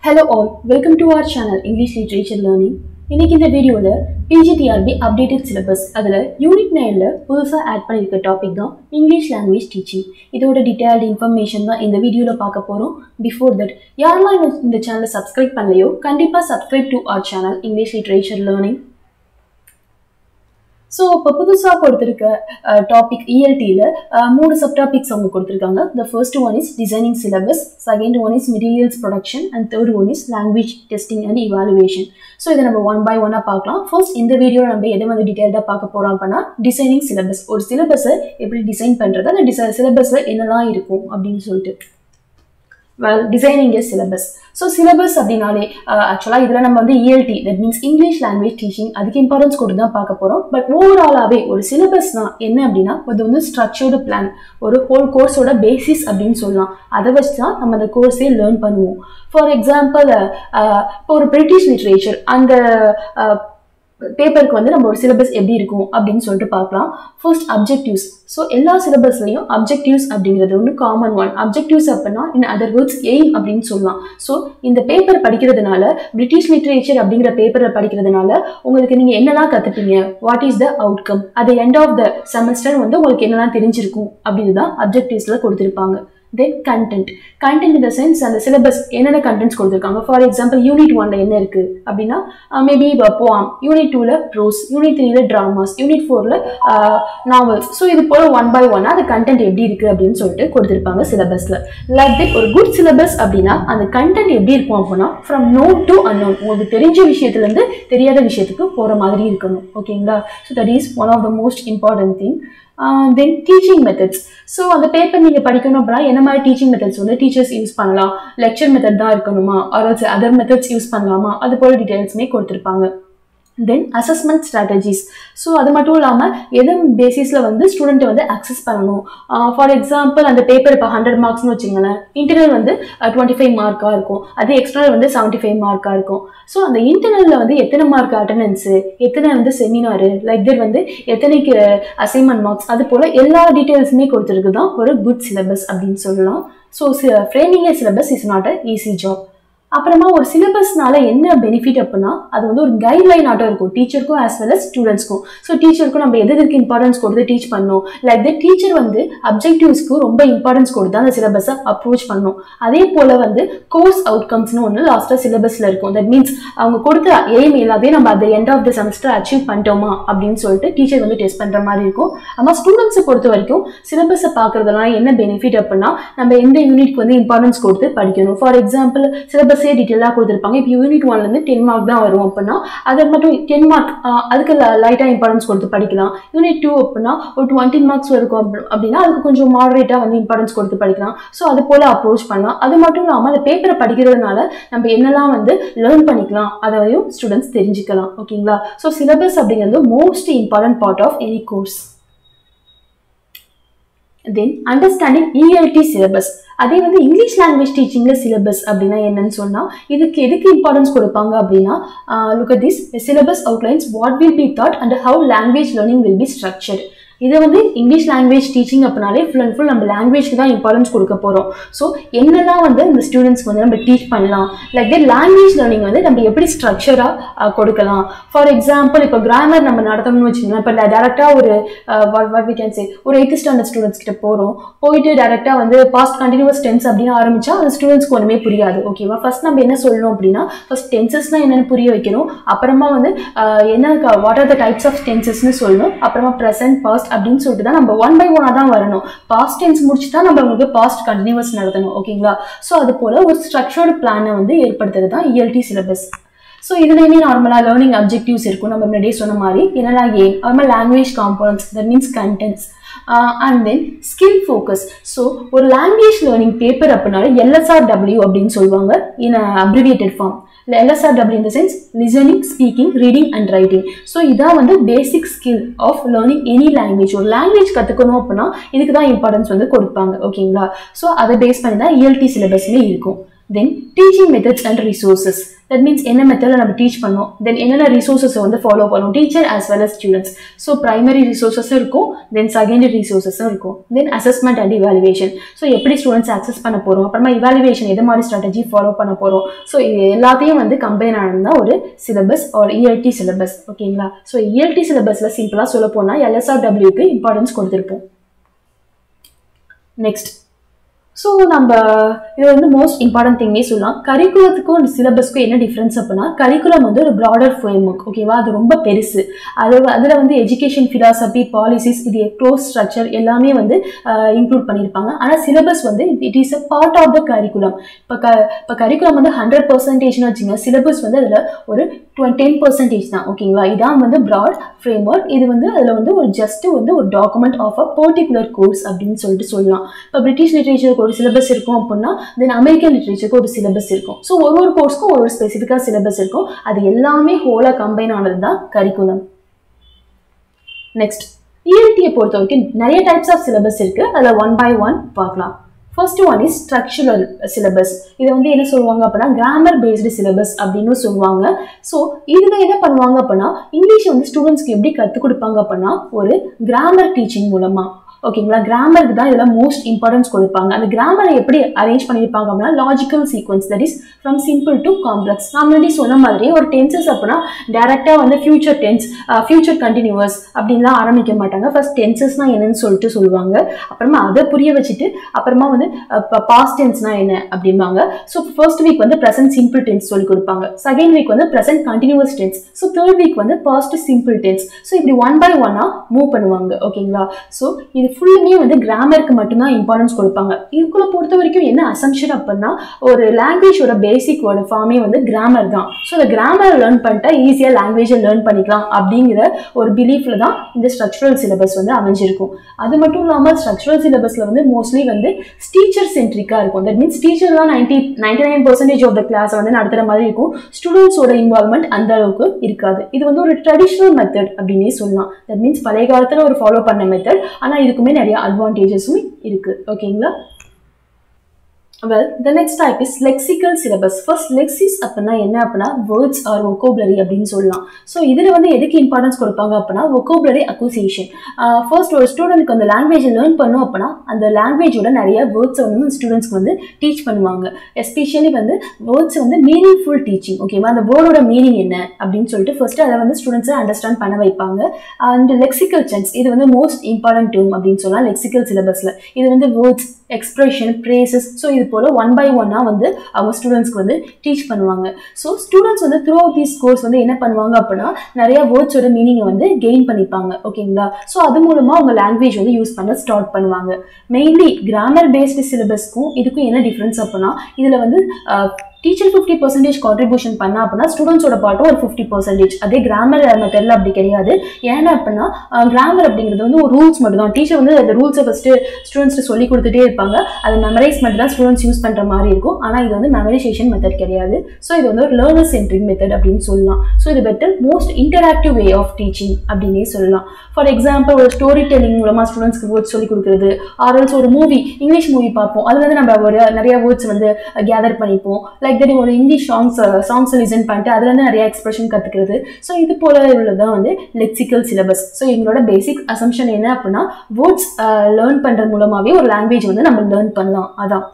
Hello all, welcome to our channel English Literature Learning. இன்னைக்கு இந்த வீடியோல PGTRB updated syllabus அதுல யூனிட் 9ல புதுசா ஆட் பண்ணிருக்க டாபிக் தான் இங்கிலீஷ் லாங்குவேஜ் டீச்சிங். இதோட டீடைல்டு இன்ஃபர்மேஷன் தான் இந்த வீடியோல பார்க்க போறோம். Before that, யாரெல்லாம் இந்த சேனலை சப்ஸ்கிரைப் பண்ணலையோ கண்டிப்பா subscribe to our channel English Literature Learning. So, இப்போ புதுசா கொடுத்திருக்க டாபிக் ELT-ல மூணு சப்டாபிக்ஸ் அவங்க கொடுத்திருக்காங்க. The first one is designing syllabus, second one is materials production and third one is language testing and evaluation. So, இதை நம்ம one by one பார்க்கலாம். First, இந்த வீடியோல நம்ம எதை வந்து டீடைல்டா பார்க்க போறோம் அப்படின்னா designing syllabus. ஒரு சிலபஸை எப்படி டிசைன் பண்றது, அந்த சிலபஸ்ல என்னெல்லாம் இருக்கும் அப்படின்னு சொல்லிட்டு. Well, designing a syllabus. So, syllabus அப்படினாலே actually இதுல நம்ம வந்து ELT, that means English language teaching, அதுக்கு இம்பார்ட்டன்ஸ் கொடுத்து தான் பார்க்க போறோம். பட் ஓவராலாவே ஒரு சிலபஸ்னா என்ன அப்படின்னா அது வந்து ஸ்ட்ரக்சர்டு பிளான், ஒரு ஹோல் கோர்ஸோட பேசிஸ் அப்படின்னு சொல்லலாம். அதை வச்சு தான் நம்ம அந்த கோர்ஸே லேர்ன் பண்ணுவோம். ஃபார் எக்ஸாம்பிள் இப்போ ஒரு பிரிட்டிஷ் லிட்ரேச்சர் அந்த பேப்பருக்கு வந்து நம்ம ஒரு சிலபஸ் எப்படி இருக்கும் அப்படின்னு சொல்லிட்டு பார்க்கலாம். First objectives. ஸோ எல்லா சிலபஸ்லையும் அப்ஜெக்டிவ்ஸ் அப்படிங்கிறது ஒன்று காமன் ஒன். அப்ஜெக்டிவ்ஸ் அப்படின்னா இன் அதர் வேர்ட்ஸ் எய்ம் அப்படின்னு சொல்லலாம். ஸோ இந்த பேப்பர் படிக்கிறதுனால, பிரிட்டிஷ் லிட்ரேச்சர் அப்படிங்கிற பேப்பரை படிக்கிறதுனால உங்களுக்கு நீங்கள் என்னெல்லாம் கற்றுப்பீங்க, வாட் இஸ் த அவுட்கம், அது எண்ட் ஆஃப் த செமஸ்டர் வந்து உங்களுக்கு என்னெல்லாம் தெரிஞ்சிருக்கும் அப்படின்னு தான் அப்ஜெக்டிவ்ஸில் கொடுத்துருப்பாங்க. Then content in the sense அந்த சிலபஸ் என்னென்ன கண்டென்ட்ஸ் கொடுத்துருக்காங்க. ஃபார் எக்ஸாம்பிள் யூனிட் 1ல என்ன இருக்கு அப்படின்னா மேபி போம், யூனிட் 2ல ப்ரோஸ், யூனிட் 3ல டிராமாஸ், யூனிட் 4ல நாவல்ஸ். ஸோ இது போல ஒன் பை ஒன்னா அந்த கண்டென்ட் எப்படி இருக்கு அப்படின்னு சொல்லிட்டு கொடுத்துருப்பாங்க சிலபஸ்ல. லைக் தட் ஒரு குட் சிலபஸ் அப்படின்னா அந்த கண்டென்ட் எப்படி இருக்கும் அப்படின்னா ஃப்ரம் நோன் டு அன்னோன், உங்களுக்கு தெரிஞ்ச விஷயத்துல இருந்து தெரியாத விஷயத்துக்கு போற மாதிரி இருக்கணும். ஓகேங்களா? So that is one of the most important thing. Then teaching methods. ஸோ அந்த பேப்பர் நீங்கள் படிக்கணும் அப்படின்னா என்ன மாதிரி டீச்சிங் மெத்தட்ஸ் வந்து டீச்சர்ஸ் யூஸ் பண்ணலாம், லெக்சர் மெத்தட் தான் இருக்கணுமா, ஆர் அதர் மெத்தட்ஸ் யூஸ் பண்ணலாமா, அது போல டீடைல்ஸுமே கொடுத்துருப்பாங்க. தென் அசஸ்மெண்ட் ஸ்ட்ராட்டஜிஸ். ஸோ அது மட்டும் இல்லாமல் எதன் பேசிஸில் வந்து ஸ்டூடெண்ட்டை வந்து அக்சஸ் பண்ணணும். ஃபார் எக்ஸாம்பிள் அந்த பேப்பர் இப்போ 100 மார்க்ஸ்னு வச்சுங்களேன், இன்டர்னல் வந்து 25 மார்க்காக இருக்கும், அது எக்ஸ்டர்னல் வந்து 75 மார்க்காக இருக்கும். ஸோ அந்த இன்டர்னலில் வந்து எத்தனை மார்க் அட்டண்டன்ஸு, எத்தனை வந்து செமினாரு, லைக் தட் வந்து எத்தனைக்கு அசைன்மெண்ட் மார்க்ஸ், அது போல் எல்லா டீட்டெயில்ஸுமே கொடுத்துருக்கு தான் ஒரு குட் சிலபஸ் அப்படின்னு சொல்லலாம். So framing A syllabus is not a easy job. அப்புறமா ஒரு சிலபஸ்னால என்ன பெனிஃபிட் அப்படின்னா அது வந்து ஒரு கைட்லைன் ஆட்டம் இருக்கும் டீச்சருக்கும் ஆஸ் வெல் அஸ் ஸ்டூடெண்ட்ஸ்க்கும். ஸோ டீச்சருக்கும் நம்ம எதுக்கு இம்பார்ட்டன்ஸ் கொடுத்து டீச் பண்ணணும், லைக் த டீச்சர் வந்து அப்ஜெக்டிவ்ஸ்க்கு ரொம்ப இம்பார்ட்டன்ஸ் கொடுத்து அந்த சிலபஸை அப்ரோச் பண்ணணும். அதே போல வந்து கோர்ஸ் அவுட்கம்ஸ்னு ஒன்று லாஸ்ட்டாக சிலபஸில் இருக்கும். தட் மீன்ஸ் அவங்க கொடுத்த எய்ம் எல்லாத்தையும் நம்ம அந்த end of the semester achieve பண்ணிட்டோமா அப்படின்னு சொல்லிட்டு டீச்சர் வந்து டெஸ்ட் பண்ணுற மாதிரி இருக்கும். ஆனால் ஸ்டூடெண்ட்ஸை பொறுத்த வரைக்கும் சிலபஸை பார்க்கறதுலாம் என்ன பெனிஃபிட் அப்படின்னா நம்ம எந்த யூனிட்க்கு வந்து இம்பார்ட்டன்ஸ் கொடுத்து படிக்கணும். ஃபார் எக்ஸாம்பிள் சிலபஸ் டீட்டெயிலாக கொடுத்துருப்பாங்க. இப்போ யூனிட் 1லேருந்து 10 மார்க் தான் வரும் அப்படின்னா அதை மட்டும் 10 மார்க் அதுக்கு லைட்டாக இம்பார்ட்டன்ஸ் கொடுத்து படிக்கலாம். யூனிட் 2 அப்படின்னா ஒரு 20 மார்க்ஸ் இருக்கும் அப்படின்னா அதுக்கு கொஞ்சம் மாடரேட்டாக வந்து இம்பார்ட்டன்ஸ் கொடுத்து படிக்கலாம். ஸோ அது போல அப்ரோச் பண்ணலாம். அது மட்டும் இல்லாமல் அந்த பேப்பரை படிக்கிறதுனால நம்ம என்னெல்லாம் வந்து லேர்ன் பண்ணிக்கலாம் அதையும் ஸ்டூடெண்ட்ஸ் தெரிஞ்சுக்கலாம். ஓகேங்களா? ஸோ சிலபஸ் அப்படிங்கிறது most important part of any course. Then understanding ELT syllabus. அதே வந்து இங்கிலீஷ் லாங்குவேஜ் டீச்சிங்ல சிலபஸ் அப்படின்னா என்னன்னு சொன்னா இதுக்கு எதுக்கு இம்பார்ட்டன்ஸ் கொடுப்பாங்க அப்படின்னா look at this, a syllabus outlines what will be taught and how language learning will be structured. இதை வந்து இங்கிலீஷ் லாங்குவேஜ் டீச்சிங் அப்படின்னாலே ஃபுல் அண்ட் ஃபுல் நம்ம லாங்குவேஜ்க்கு தான் இம்பார்ட்டன்ஸ் கொடுக்க போகிறோம். ஸோ என்னெல்லாம் வந்து இந்த ஸ்டூடெண்ட்ஸ்க்கு வந்து நம்ம டீச் பண்ணலாம், லைக் தட் லாங்குவேஜ் லேர்னிங் வந்து நம்ம எப்படி ஸ்ட்ரக்சராக கொடுக்கலாம். ஃபார் எக்ஸாம்பிள் இப்போ கிராமர் நம்ம நடத்தணும்னு வச்சுக்கலாம். இப்போ டேரெக்டாக ஒரு வாட் வி கேன் சே ஒரு 8th ஸ்டாண்டர்ட் ஸ்டூடெண்ட்ஸ் கிட்ட போயிட்டு டேரெக்டாக வந்து பாஸ்ட் கண்டினியூஸ் டென்ஸ் அப்படின்னு ஆரம்பிச்சா அந்த ஸ்டூடெண்ட்ஸ்க்கு ஒன்றுமே புரியாது. ஓகேவா? ஃபர்ஸ்ட் நம்ம என்ன சொல்லணும் அப்படின்னா ஃபர்ஸ்ட் டென்சஸ்னால் என்னென்னு புரிய வைக்கணும். அப்புறமா வந்து என்ன what are the types of டென்சஸ்ன்னு சொல்லணும். அப்புறமா ப்ரெசன்ட், பாஸ்ட் அப்படின்னு சொல்லிட்டு தான் நம்ம ஒன் பை ஒன்னா தான் வரணும். பாஸ்ட் டென்ஸ் முடிச்சு தான் நம்ம உங்களுக்கு பாஸ்ட் கண்டினியூஸ் நடத்தணும். ஓகேங்களா? ஸோ அது போல ஒரு ஸ்ட்ரக்சர்டு பிளானை வந்து ஏற்படுத்துறது தான் ELT சிலபஸ். ஸோ இதுலேயுமே நார்மலாக லேர்னிங் அப்ஜெக்டிவ்ஸ் இருக்கும். நம்ம முன்னாடியே சொன்ன மாதிரி என்னெல்லாம் எய்ம், அப்புறமா language components, that means contents, and then skill focus. So ஒரு லாங்குவேஜ் லேர்னிங் பேப்பர் அப்படின்னால LSRW அப்படின்னு சொல்லுவாங்க in abbreviated form. LSRW in the sense listening, speaking, reading and writing. So இதான் வந்து basic skill of learning any language. ஒரு language கற்றுக்கணும் அப்படின்னா இதுக்கு தான் இம்பார்ட்டன்ஸ் வந்து கொடுப்பாங்க. ஓகேங்களா? ஸோ அதை பேஸ் பண்ணி தான் ELT சிலபஸ்மே இருக்கும். Then teaching methods and resources. That means என்ன மெத்தடில் நம்ம டீச் பண்ணோம், தென் என்னென்ன ரிசோர்ஸஸை வந்து ஃபாலோ பண்ணும் teacher as well as students. So primary ரிசோர்ஸஸும் இருக்கும், தென் செகண்டரி ரிசோர்ஸஸும் இருக்கும், then assessment and evaluation. So எப்படி ஸ்டூடெண்ட்ஸ் அக்சஸ் பண்ண போகிறோம், அப்புறமா இவாலுவேஷன் எது மாதிரி ஸ்ட்ராட்டஜி ஃபாலோ பண்ண போகிறோம். ஸோ இது எல்லாத்தையும் வந்து கம்பைன் ஆனது ஒரு சிலபஸ் ஒரு ELT சிலபஸ். ஓகேங்களா? ஸோ ELT சிலபஸில் சிம்பிளாக சொல்ல போனால் LSRWக்கு இம்பார்ட்டன்ஸ் கொடுத்துருப்போம். நெக்ஸ்ட், ஸோ நம்ம இது வந்து மோஸ்ட் இம்பார்ட்டன்ட் திங்கே சொல்லலாம். கரிக்குலத்துக்கும் சிலபஸ்க்கும் என்ன டிஃப்ரென்ஸ் அப்படின்னா, கரிக்குலம் வந்து ஒரு ப்ராடர் ஃப்ரேம்வொர்க். ஓகேவா? அது ரொம்ப பெருசு. அதில் வந்து எஜுகேஷன் ஃபிலாசபி, பாலிசிஸ், இது க்ளோஸ் ஸ்ட்ரக்சர் எல்லாமே வந்து இன்க்ளூட் பண்ணியிருப்பாங்க. ஆனால் சிலபஸ் வந்து it is a part of the curriculum. இப்போ கரிக்குலம் வந்து 100%ன்னு வச்சுங்க, சிலபஸ் வந்து அதில் ஒரு 10% தான். ஓகேங்களா? இதான் வந்து ப்ராட் ஃப்ரேம்வொர்க். இது வந்து அதில் வந்து ஒரு ஜஸ்ட் வந்து ஒரு document of a particular course அப்படின்னு சொல்லிட்டு சொல்லலாம். இப்போ பிரிட்டிஷ் லிட்ரேச்சருக்கு ஒரு சிலபஸ் இருக்கும் அப்படின்னா, தென் அமெரிக்கன் லிட்ரேச்சருக்கு ஒரு சிலபஸ் இருக்கும். ஸோ ஒவ்வொரு கோர்ஸ்க்கும் ஒரு ஸ்பெசிஃபிக்காக சிலபஸ் இருக்கும். அது எல்லாமே ஹோலாக கம்பைன் ஆனது தான் கரிக்குலம். நெக்ஸ்ட், ELT பொறுத்த வரைக்கும் நிறைய டைப்ஸ் ஆஃப் சிலபஸ் இருக்கு. அதில் 1 by 1 பார்க்கலாம். First one is structural syllabus. இதை வந்து என்ன சொல்லுவாங்க அப்படின்னா, கிராமர் பேஸ்டு சிலபஸ் அப்படின்னு சொல்லுவாங்க. ஸோ இதில் என்ன பண்ணுவாங்க அப்படின்னா, இங்கிலீஷ் வந்து ஸ்டூடெண்ட்ஸ்க்கு எப்படி கற்றுக் கொடுப்பாங்க அப்படின்னா, ஒரு கிராமர் டீச்சிங் மூலமாக. ஓகேங்களா? கிராமருக்கு தான் இதெல்லாம் மோஸ்ட் இம்பார்ட்டன்ஸ் கொடுப்பாங்க. அந்த கிராமரை எப்படி அரேஞ்ச் பண்ணியிருப்பாங்க அப்படின்னா, logical sequence, that is from simple to complex. நான் முன்னாடி சொன்ன மாதிரி ஒரு டென்சஸ் அப்படின்னா டேரெக்டாக வந்து ஃபியூச்சர் டென்ஸ், ஃபியூச்சர் கண்டினியூவஸ் அப்படின்லாம் ஆரம்பிக்க மாட்டாங்க. ஃபர்ஸ்ட் டென்சஸ்னால் என்னன்னு சொல்லிட்டு சொல்லுவாங்க, அப்புறமா அதை புரிய வச்சுட்டு அப்புறமா வந்து பாஸ்ட் டென்ஸ்னா என்ன அப்படிம்பாங்க. ஸோ ஃபர்ஸ்ட் வீக் வந்து ப்ரெசன்ட் சிம்பிள் டென்ஸ் சொல்லி கொடுப்பாங்க, செகண்ட் வீக் வந்து present continuous tense, so third week வந்து பாஸ்ட் சிம்பிள் டென்ஸ். ஸோ இப்படி 1 by 1 மூவ் பண்ணுவாங்க. ஓகேங்களா? ஸோ இது ஃபுல்லுமே வந்து கிராமருக்கு மட்டும்தான் இம்பார்ட்டன்ஸ் கொடுப்பாங்க. இதுக்குள்ள பொறுத்த வரைக்கும் என்ன அசம்ஷன் அப்படின்னா, ஒரு லாங்குவேஜோட பேசிக் வேர்டு ஃபார்மே வந்து கிராமர் தான். ஸோ இந்த கிராமரை லேர்ன் பண்ணிட்டா ஈஸியாக லாங்குவேஜை லேர்ன் பண்ணிக்கலாம் அப்படிங்கிற ஒரு பிலீஃப்ல தான் இந்த ஸ்ட்ரக்சரல் சிலபஸ் வந்து அமைஞ்சிருக்கும். அது மட்டும் இல்லாமல் ஸ்ட்ரக்சரல் சிலபஸ்ல வந்து மோஸ்ட்லி வந்து டீச்சர் சென்ட்ரிக்கா இருக்கும். தட் மீன்ஸ் டீச்சர் தான் 99% ஆஃப் த கிளாஸ் வந்து நடத்துற மாதிரி இருக்கும். ஸ்டூடெண்ட்ஸோட இன்வால்மெண்ட் அந்த அளவுக்கு இருக்காது. இது வந்து ஒரு ட்ரெடிஷ்னல் மெத்தட் அப்படின்னே சொல்லலாம். தட் மீன்ஸ் பழைய காலத்தில் ஒரு ஃபாலோ பண்ண மெத்தட். ஆனால் இதுக்குமே நிறைய அட்வான்டேஜஸும் இருக்கு. ஓகேங்களா? Well, the next type is lexical syllabus. First, lexis அப்படின்னா என்ன அப்படின்னா, words or vocabulary அப்படின்னு சொல்லலாம். ஸோ இதில் வந்து எதுக்கு இம்பார்ட்டன்ஸ் கொடுப்பாங்க அப்படின்னா, vocabulary acquisition. ஃபர்ஸ்ட் ஒரு ஸ்டூடெண்ட்க்கு அந்த லாங்குவேஜை லேர்ன் பண்ணும் அப்படின்னா, அந்த லாங்குவேஜோட நிறைய வேர்ட்ஸை வந்து ஸ்டூடெண்ட்ஸ்க்கு வந்து டீச் பண்ணுவாங்க. எஸ்பெஷலி வந்து வேர்ட்ஸ் வந்து மீனிங்ஃபுல் டீச்சிங். ஓகேவா? அந்த வேர்டோட மீனிங் என்ன அப்படின்னு சொல்லிட்டு ஃபர்ஸ்ட் அதை வந்து ஸ்டூடெண்ட்ஸை அண்டர்ஸ்டாண்ட் பண்ண வைப்பாங்க. அண்ட் லெக்சிக்கல் சென்ஸ், இது வந்து மோஸ்ட் இம்பார்ட்டன்ட் டேர்ம் அப்படின்னு சொல்லலாம் லெக்சிக்கல் சிலபஸில். இது வந்து வேர்ட்ஸ், எக்ஸ்பிரஷன், பிரேசஸ், ஸோ இது போல் 1 by 1 வந்து அவங்க ஸ்டூடெண்ட்ஸ்க்கு வந்து டீச் பண்ணுவாங்க. ஸோ ஸ்டூடெண்ட்ஸ் வந்து த்ரூ அவுட் தீஸ் கோர்ஸ் வந்து என்ன பண்ணுவாங்க அப்படின்னா, நிறைய வேர்ட்ஸோட மீனிங்கை வந்து கெயின் பண்ணிப்பாங்க. ஓகேங்களா? ஸோ அது மூலமாக அவங்க லாங்குவேஜ் வந்து யூஸ் பண்ண ஸ்டார்ட் பண்ணுவாங்க. மெயின்லி கிராமர் பேஸ்டு சிலபஸ்க்கும் இதுக்கும் என்ன டிஃப்ரென்ஸ் அப்படின்னா, இதில் வந்து டீச்சர் 50% கான்ட்ரிபியூஷன் பண்ணா அப்படின்னா ஸ்டூடெண்ட்ஸோட பாட்டும் ஒரு 50%. அதே கிராமர் மெத்தடில் அப்படி கிடையாது. ஏன்னா அப்படின்னா கிராமர் அப்படிங்கிறது வந்து ஒரு ரூல்ஸ் மட்டும் தான். டீச்சர் வந்து அந்த ரூல்ஸை ஃபஸ்ட்டு ஸ்டூடெண்ட்ஸ்க்கு சொல்லி கொடுத்துட்டே இருப்பாங்க. அதை மெமரைஸ் மட்டும் தான் ஸ்டூடெண்ட்ஸ் யூஸ் பண்ணுற மாதிரி இருக்கும். ஆனால் இது வந்து மெமரைசேஷன் மெத்தட் கிடையாது. ஸோ இது வந்து ஒரு லேர்னர் சென்ட்ரிக் மெத்தட் அப்படின்னு சொல்லலாம். ஸோ இது better most interactive way of teaching அப்படின்னே சொல்லலாம். ஃபார் எக்ஸாம்பிள், ஒரு ஸ்டோரி டெல்லிங் மூலமாக ஸ்டூடெண்ட்ஸ்க்கு வேர்ட்ஸ் சொல்லி கொடுக்குறது, ஆர்எல்ஸ் ஒரு மூவி, இங்கிலீஷ் மூவி பார்ப்போம், அதுல வந்து நம்ம ஒரு நிறைய வேர்ட்ஸ் வந்து கேதர் பண்ணிப்போம். லைக் தட் ஒரு இங்கிலீஷ் சாங்ஸ் லிசன் பண்ணிட்டு அதுல இருந்து நிறைய எக்ஸ்பிரஷன் கத்துக்கிறது. ஸோ இது போல உள்ளதான் வந்து லெக்சிக்கல் சிலபஸ். ஸோ எங்களோட பேசிக் அசம்ஷன் என்ன அப்படின்னா, வேர்ட்ஸ் லேர்ன் பண்றது மூலமாவே ஒரு லாங்குவேஜ் வந்து நம்ம லேர்ன் பண்ணலாம். அதான்.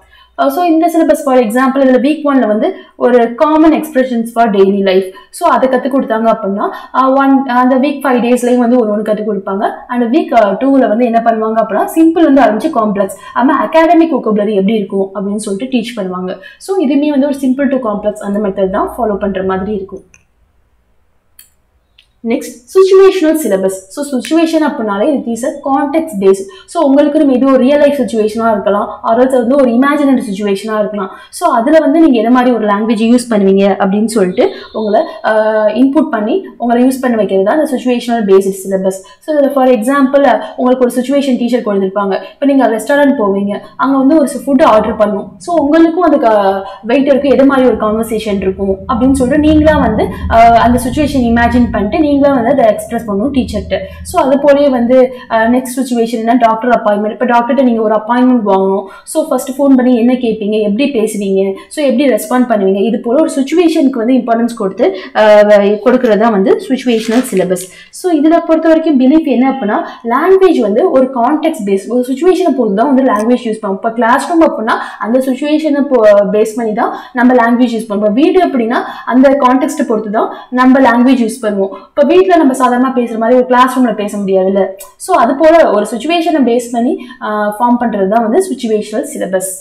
ஸோ இந்த சிலபஸ் ஃபார் எக்ஸாம்பிள் இதில் வீக் 1 வந்து ஒரு common expressions for daily life. So அதை கற்றுக் கொடுத்தாங்க அப்படின்னா அந்த வீக் 5 டேஸ்லையும் வந்து ஒன்று கற்றுக் கொடுப்பாங்க. அண்ட் வீக் 2ல் வந்து என்ன பண்ணுவாங்க அப்படின்னா, சிம்பிள் வந்து ஆரம்பிச்சு காம்ப்ளெக்ஸ், ஆமாம் அகாடமிக் vocabulary எப்படி இருக்கும் அப்படின்னு சொல்லிட்டு டீச் பண்ணுவாங்க. ஸோ இதுவுமே வந்து ஒரு சிம்பிள் டு காம்ப்ளெக்ஸ் அந்த மெத்தட் தான் ஃபாலோ பண்ணுற மாதிரி இருக்கும். Next, situational syllabus. So situation அப்படின்னாலே it is a context based. So உங்களுக்கு மேபி ஒரு ரியல் லைஃப் சுச்சுவேஷனாக இருக்கலாம், ஆர்எல்ஸ் வந்து ஒரு இமேஜினரி சுச்சுவேஷனாக இருக்கலாம். ஸோ அதில் வந்து நீங்கள் எந்த மாதிரி ஒரு லாங்குவேஜ் யூஸ் பண்ணுவீங்க அப்படின்னு சொல்லிட்டு உங்களை இன்புட் பண்ணி உங்களை யூஸ் பண்ண வைக்கிறது தான் அந்த சிச்சுவேஷனல் பேஸ்ட் சிலபஸ். ஸோ இதில் ஃபார் எக்ஸாம்பிள் உங்களுக்கு ஒரு சுச்சுவேஷன் டீச்சர் கொடுத்துருப்பாங்க. இப்போ நீங்கள் ரெஸ்டாரண்ட் போவீங்க, அங்கே வந்து ஒரு ஃபுட்டு ஆர்டர் பண்ணணும். ஸோ உங்களுக்கும் அதுக்கு வெயிட்டருக்கு எது மாதிரி ஒரு கான்வர்சேஷன் இருக்கும் அப்படின்னு சொல்லிட்டு நீங்களாக வந்து அந்த சுச்சுவேஷன் இமேஜின் பண்ணிட்டு மீனிங்லாம் வந்து அதை எக்ஸ்பிரஸ் பண்ணணும் டீச்சர்கிட்ட. ஸோ அது போலயே வந்து நெக்ஸ்ட் சுச்சுவேஷன் என்ன, டாக்டர் அப்பாயின்மெண்ட். இப்போ டாக்டர்கிட்ட நீங்கள் ஒரு அப்பாயின்மெண்ட் வாங்கணும். ஸோ ஃபர்ஸ்ட் ஃபோன் பண்ணி என்ன கேட்பீங்க, எப்படி பேசுவீங்க, ஸோ எப்படி ரெஸ்பாண்ட் பண்ணுவீங்க, இது போல ஒரு சுச்சுவேஷனுக்கு வந்து இம்பார்ட்டன்ஸ் கொடுத்து கொடுக்கறது தான் வந்து சுச்சுவேஷனல் சிலபஸ். ஸோ இதில் பொறுத்த வரைக்கும் பிலீஃப் என்ன அப்படின்னா, லாங்குவேஜ் வந்து ஒரு கான்டெக்ட் பேஸ், ஒரு சுச்சுவேஷனை பொறுத்து தான் வந்து லாங்குவேஜ் யூஸ் பண்ணுவோம். இப்போ கிளாஸ் ரூம் அப்படின்னா அந்த சுச்சுவேஷனை பேஸ் பண்ணி தான் நம்ம லாங்குவேஜ் யூஸ் பண்ணுவோம். வீடு அப்படின்னா அந்த கான்டெக்ட்டை பொறுத்து தான் நம்ம லாங்குவேஜ் யூஸ் பண்ணுவோம். இப்போ வீட்டில் நம்ம சாதாரணமாக பேசுகிற மாதிரி ஒரு கிளாஸ் ரூமில் பேச முடியாதுல்ல. ஸோ அது போல ஒரு சுச்சுவேஷனை பேஸ் பண்ணி ஃபார்ம் பண்ணுறது தான் வந்து situational syllabus.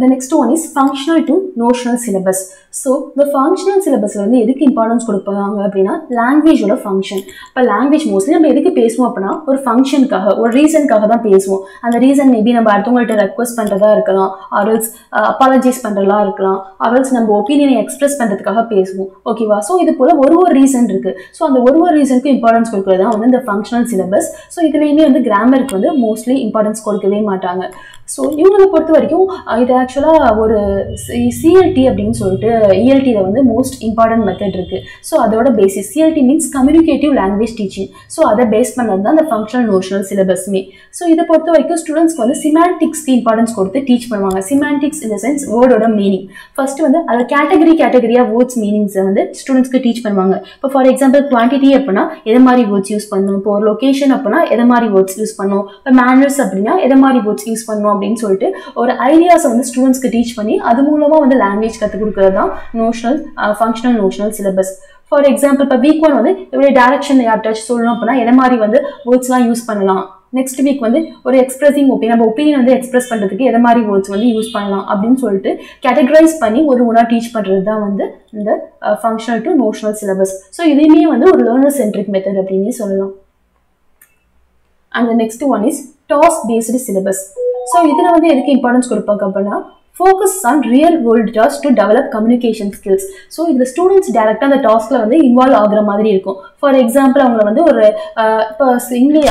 The next one is functional to notional syllabus. So the functional syllabus வந்து எதுக்கு இம்பார்ட்டன்ஸ் கொடுப்பாங்க அப்படின்னா, லாங்குவேஜோட ஃபங்க்ஷன். இப்போ லாங்குவேஜ் மோஸ்ட்லி நம்ம எதுக்கு பேசுவோம் அப்படின்னா, ஒரு ஃபங்க்ஷனுக்காக, ஒரு ரீசனுக்காக தான் பேசுவோம். அந்த ரீசன் மேபி நம்ம அடுத்தவங்கள்ட்ட ரெக்வஸ்ட் பண்ணுறதா இருக்கலாம், ஆர்எல்ஸ் அப்பாலஜைஸ் பண்ணுறதா இருக்கலாம், ஆர்எல்ஸ் நம்ம ஒப்பீனியனை எக்ஸ்பிரஸ் பண்ணுறதுக்காக பேசுவோம். ஓகேவா? ஸோ இது போல் ஒரு ரீசன் இருக்குது. ஸோ அந்த ஒரு ரீசனுக்கு இம்பார்ட்டன்ஸ் கொடுக்குறது தான் வந்து இந்த ஃபங்க்ஷனல் சிலபஸ். ஸோ இதுலேயுமே வந்து கிராமருக்கு வந்து மோஸ்ட்லி இம்பார்ட்டன்ஸ் கொடுக்கவே மாட்டாங்க. ஸோ இவங்களை பொறுத்த வரைக்கும் இது ஆக்சுவலாக ஒரு சிஎல்டி அப்படின்னு சொல்லிட்டு இஎல்டியில் வந்து மோஸ்ட் இம்பார்ட்டன்ட் மெத்தட் இருக்குது. ஸோ அதோட basis CLT means communicative language teaching. So அதை பேஸ் பண்ணது தான் அந்த ஃபங்க்ஷனல் நோஷனல் சிலபஸ்மே. ஸோ இதை பொறுத்த வரைக்கும் ஸ்டூடெண்ட்ஸ்க்கு வந்து சிமான்டிக்ஸ்க்கு இம்பார்ட்டன்ஸ் கொடுத்து டீச் பண்ணுவாங்க. சிமான்டிக்ஸ் இன் த சென்ஸ் வேர்டோட மீனிங். ஃபர்ஸ்ட் வந்து அதை கேட்டகரியாக வேர்ட்ஸ் மீனிங்ஸை வந்து ஸ்டூடெண்ட்ஸ்க்கு டீச் பண்ணுவாங்க. இப்போ ஃபார் எக்ஸாம்பிள் குவான்டிட்டி அப்படின்னா எதை மாதிரி வேர்ட்ஸ் யூஸ் பண்ணணும், இப்போ ஒரு லொக்கேஷன் அப்படின்னா எதை மாதிரி வேர்ட்ஸ் யூஸ் பண்ணணும், இப்போ மேனர்ஸ் அப்படின்னா எதை மாதிரி வேர்ட்ஸ் யூஸ் பண்ணணும் அப்படின்னு சொல்லிட்டு ஒரு ஐடியாஸை வந்து ஸ்டூடெண்ட்ஸ்க்கு டீச் பண்ணி அது மூலமா வந்து லாங்குவேஜ் கற்றுக் கொடுக்கறது தான் notional functional notional syllabus. For example இப்போ வீக் 1 வந்து இவ்வளோ டைரக்ஷன் யார்ட்டாச்சும் சொல்லணும் அப்படின்னா எதை மாதிரி வந்து வேர்ட்ஸ்லாம் யூஸ் பண்ணலாம். நெக்ஸ்ட் வீக் வந்து ஒரு எக்ஸ்பிரஸிங் நம்ம ஒப்பீனியன் வந்து எக்ஸ்பிரஸ் பண்ணுறதுக்கு எதை மாதிரி வேர்ட்ஸ் வந்து யூஸ் பண்ணலாம் அப்படின்னு சொல்லிட்டு கேட்டகரைஸ் பண்ணி ஒன்றா டீச் பண்ணுறது தான் வந்து இந்த functional to notional syllabus. So இதையுமே வந்து ஒரு லேர்னர் சென்ட்ரிக் மெத்தட் அப்படின்னே சொல்லலாம். And the next one is task based syllabus. So இதில் வந்து எதுக்கு இம்பார்ட்டன்ஸ் கொடுப்பாங்க அப்படின்னா, focus on real world tasks to develop communication skills. So இதில் ஸ்டூடெண்ட்ஸ் டேரெக்டாக அந்த டாஸ்கில் வந்து இன்வால்வ் ஆகுற மாதிரி இருக்கும். ஃபார் எக்ஸாம்பிள் அவங்களை வந்து ஒரு இப்போ இங்கிலீஷ்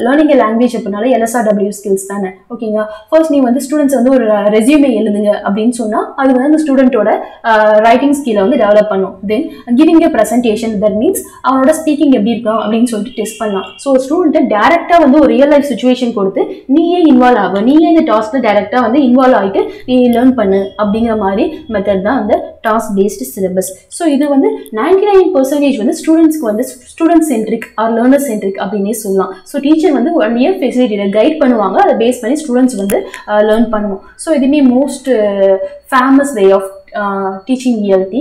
லேர்னிங் எ லாங்குவேஜ் அப்படின்னாலே LSRW ஸ்கில்ஸ் தானே. ஓகேங்களா? ஃபர்ஸ்ட் நீ வந்து ஸ்டூடெண்ட்ஸ் வந்து ஒரு ரெஸ்யூமே எழுதுங்க அப்படின்னு சொன்னால் அது வந்து அந்த ஸ்டூடெண்ட்டோட ரைட்டிங் ஸ்கில்லை வந்து டெவலப் பண்ணும். Then giving a presentation, that means அவனோட ஸ்பீக்கிங் எப்படி இருக்கும் அப்படின்னு சொல்லிட்டு டெஸ்ட் பண்ணலாம். ஸோ ஸ்டூடெண்ட்டை டேரெக்டாக வந்து ஒரு ரியல் லைஃப் சுச்சுவேஷன் கொடுத்து நீயே இன்வால்வ் ஆகும், நீயே இந்த டாஸ்கில் டேரெக்டாக வந்து இன்வால்வ் ஆகிட்டு நீ லேர்ன் பண்ணு அப்படிங்கிற மாதிரி மெத்தட் தான் அந்த டாஸ்க் பேஸ்டு சிலபஸ். ஸோ இது வந்து 99% வந்து ஸ்டூடெண்ட்ஸ்க்கு வந்து student centric or learner centric அப்படின்னே சொல்லலாம். ஸோ டீச்சர் வந்து 1 இயர் ஃபெசிலிட்டியில் கைட் பண்ணுவாங்க, அதை பேஸ் பண்ணி ஸ்டூடெண்ட்ஸ் வந்து லேர்ன் பண்ணுவோம். ஸோ இதுமே most famous way of teaching ELT.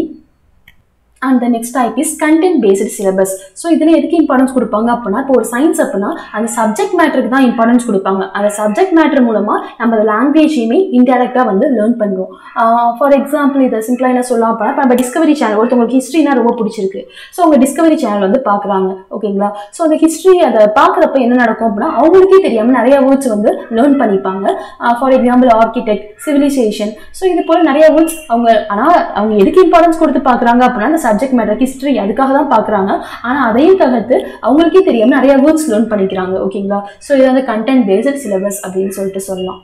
And the next type is content based syllabus. So இதில் எதுக்கு இம்பார்ட்டன்ஸ் கொடுப்பாங்க அப்படின்னா, இப்போ ஒரு சயின்ஸ் அப்படின்னா அந்த சப்ஜெக்ட் மேட்டருக்கு தான் இம்பார்ட்டன்ஸ் கொடுப்பாங்க. அந்த சப்ஜெக்ட் மேட்டர் மூலமாக நம்ம அந்த லாங்குவேஜையுமே இன்டெரக்டாக வந்து லேர்ன் பண்ணுறோம். ஃபார் எக்ஸாம்பிள் இதை சிம்பிளாக என்ன சொல்லலாம் அப்படின்னா, இப்போ நம்ம டிஸ்கவரி சேனல், ஒருத்தவங்களுக்கு ஹிஸ்ட்ரினா ரொம்ப பிடிச்சிருக்கு, ஸோ அவங்க டிஸ்கவரி சேனல் வந்து பார்க்குறாங்க. ஓகேங்களா? ஸோ அந்த ஹிஸ்ட்ரி அதை பார்க்குறப்ப என்ன நடக்கும் அப்படின்னா, அவங்களுக்கே தெரியாமல் நிறைய வேர்ட்ஸ் வந்து லேர்ன் பண்ணிப்பாங்க. For example architect, civilisation. So இது போல் நிறைய வேர்ட்ஸ் ஆனால் அவங்க எதுக்கு இம்பார்ட்டன்ஸ் கொடுத்து பார்க்குறாங்க அப்படின்னா, அந்த சப்ஜெக்ட் மேட்டர் ஹிஸ்ட்ரி அதுக்காக தான் பார்க்குறாங்க. ஆனால் அதையும் தவிர்த்து அவங்களுக்கே தெரியாமல் நிறைய வேர்ட்ஸ் லேர்ன் பண்ணிக்கிறாங்க. ஓகேங்களா? ஸோ இது வந்து கண்டென்ட் பேஸ்டு சிலபஸ் அப்படின்னு சொல்லிட்டு சொல்லலாம்.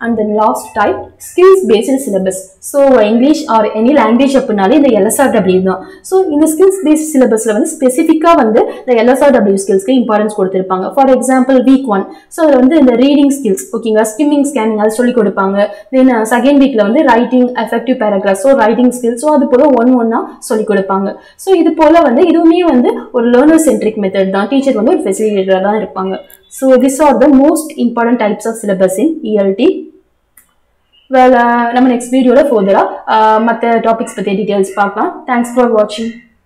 And the last type, skills based syllabus. So English or any language அப்படினாலே இந்த LSRW தான். ஸோ இந்த ஸ்கில்ஸ் பேஸ்ட் சிலபஸில் வந்து ஸ்பெசிஃபிக்காக வந்து இந்த LSRW ஸ்கில்ஸ்க்கு இம்பார்ட்டன்ஸ் கொடுத்துருப்பாங்க. ஃபார் எக்ஸாம்பிள் வீக் 1, ஸோ அதில் வந்து இந்த ரீடிங் ஸ்கில்ஸ், ஓகேங்களா, ஸ்கிம்மிங், ஸ்கேனிங் அது சொல்லிக் கொடுப்பாங்க. தென் செகண்ட் வீக்கில் வந்து writing, effective paragraph, so writing skills, so அது போல் ஒன்றா சொல்லிக் கொடுப்பாங்க. ஸோ இது போல் வந்து இதுவுமே வந்து ஒரு லேர்னர் சென்ட்ரிக் மெத்தட் தான். டீச்சர் வந்து ஒரு ஃபெசிலிட்டேட்டராக தான் இருப்பாங்க. So these are the most important types of syllabus in ELT. நம்ம நெக்ஸ்ட் வீடியோவில் ஃபர்தராக மற்ற டாபிக்ஸ் பற்றி டீட்டெயில்ஸ் பார்க்கலாம். தேங்க்ஸ் ஃபார் வாட்சிங்.